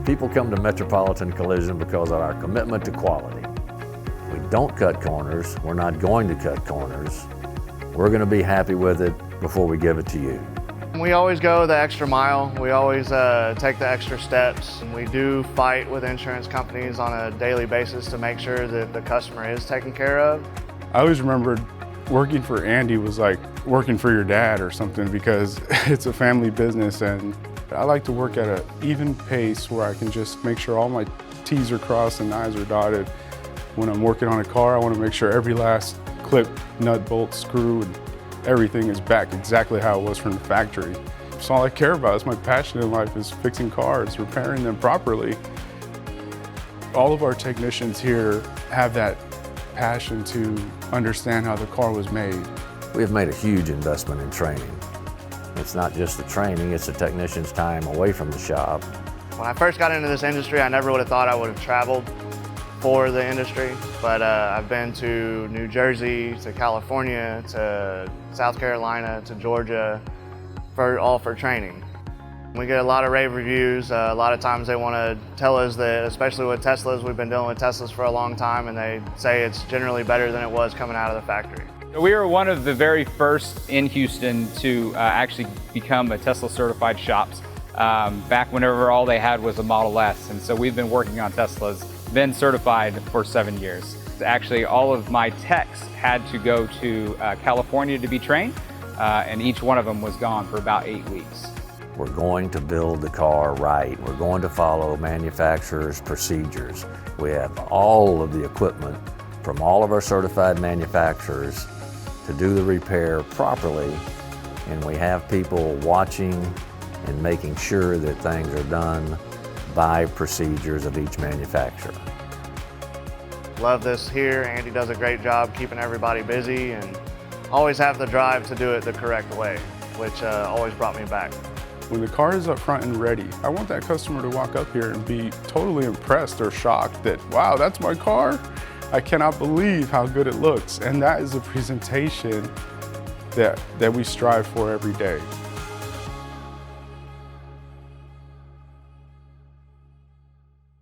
People come to Metropolitan Collision because of our commitment to quality. We don't cut corners. We're not going to cut corners. We're going to be happy with it before we give it to you. We always go the extra mile. We always take the extra steps. We do fight with insurance companies on a daily basis to make sure that the customer is taken care of. I always remembered working for Andy was like working for your dad or something, because it's a family business, and I like to work at an even pace where I can just make sure all my T's are crossed and I's are dotted. When I'm working on a car, I want to make sure every last clip, nut, bolt, screw, and everything is back exactly how it was from the factory. It's all I care about. It's my passion in life, is fixing cars, repairing them properly. All of our technicians here have that passion to understand how the car was made. We have made a huge investment in training. It's not just the training, it's the technician's time away from the shop. When I first got into this industry, I never would have thought I would have traveled for the industry, but I've been to New Jersey, to California, to South Carolina, to Georgia, all for training. We get a lot of rave reviews. A lot of times they want to tell us that, especially with Teslas, we've been dealing with Teslas for a long time, and they say it's generally better than it was coming out of the factory. We were one of the very first in Houston to actually become a Tesla certified shops. Back whenever all they had was a Model S, and so we've been working on Teslas, been certified for 7 years. Actually, all of my techs had to go to California to be trained, and each one of them was gone for about 8 weeks. We're going to build the car right. We're going to follow manufacturers' procedures. We have all of the equipment from all of our certified manufacturers to do the repair properly, and we have people watching and making sure that things are done by procedures of each manufacturer. Love this here. Andy does a great job keeping everybody busy, and always have the drive to do it the correct way, which always brought me back. When the car is up front and ready, I want that customer to walk up here and be totally impressed or shocked that, wow, that's my car. I cannot believe how good it looks. And that is a presentation that we strive for every day.